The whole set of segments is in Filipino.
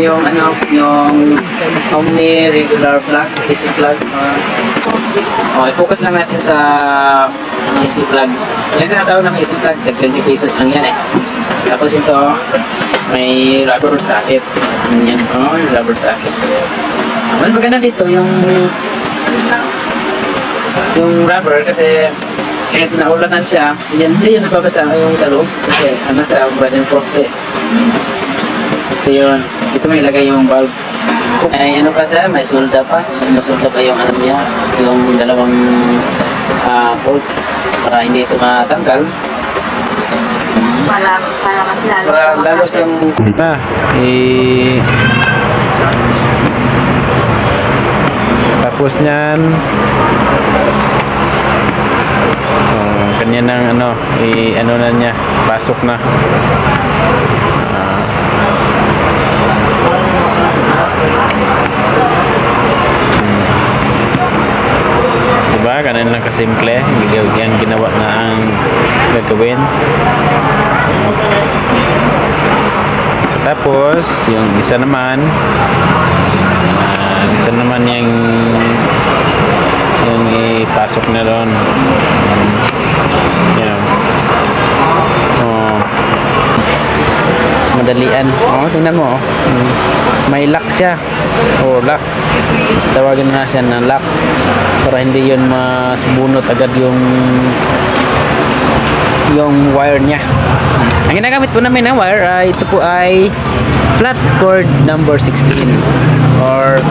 yung ano, yung Omni regular plug, AC plug. I-focus lang natin sa AC plug. Yan tinatawag ng AC plug, 20 pesos lang yan eh. Tapos ito, may rubber socket. Yan, rubber socket. Mas maganda dito yung rubber kasi kahit naulatan siya, hindi yan nababasa yung sa loob kasi ano sa bread and fork eh. Ito yun, ito may ilagay yung bulb. Ay ano pa siya, may sulda pa. Sumasulda pa yung ano niya, yung dalawang bolt para hindi ito matanggal. Para mas lalo. Para lalo siyang tapos niyan kanya ng ano ano na niya, pasok na. Diba ganun lang kasimple yung ginawa na ang gagawin. Tapos yung isa naman yung ipasok na doon. Yan. Madalian. Tingnan mo. May lock siya. Lock. Tawagin na siya na lock para hindi yun masbunot agad yung wire niya. Ang ginagamit po namin na wire ito po ay flat cord number 16 or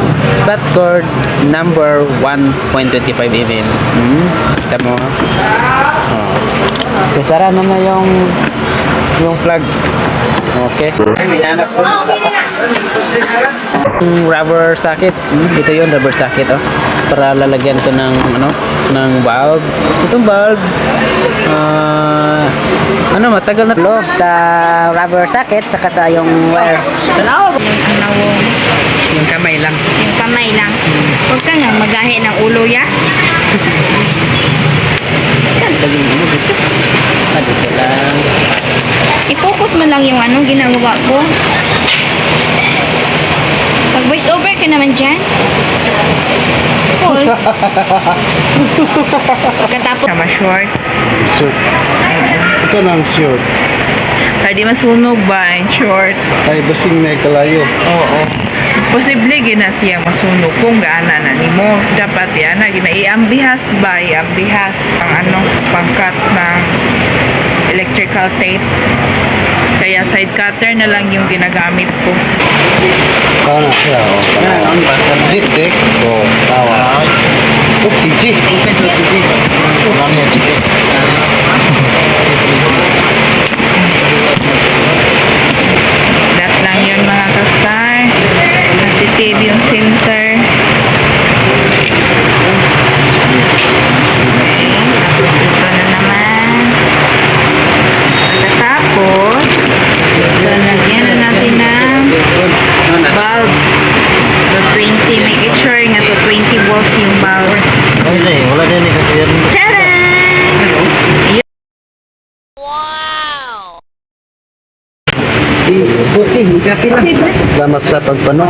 flat cord number 1.25 mm. Kita mo. Sasara na yung plug. Okay. Rubber socket. Ito yung rubber socket para lalagyan ko ng ng bulb. Itong bulb matagal na to sa rubber socket saka sa yung wire. Yung kamay lang. Yung kamay lang. Huwag ka nga magahe ng ulo ya. Saan ba yung dito? Dito lang. I-focus mo lang yung ginagawa ko. Pag voice over ka naman dyan. Cool. Pagkatapos sama short. Short. Ito lang short. Ay di masunog ba short? Ay basing na kalayo. Oo. Posible gina siya masunog kung gaana na nimo. Dapat yan na iambihas ba? Iambihas ang pangkat ng electrical tape. Kaya side cutter na lang yung ginagamit ko. Ano siya? Ang basa na dik. Tawa. TG. TG. Namanya TG. Dat lang yun mga ka-star. Positive yung center. Okay. Tapos ito na naman. Tapos lagyan na natin ng bulb. The 20. Make it sure nga to 20 volts yung bulb. Wala din ikakir. Tcharan! Wow! Salamat sa pagpanood.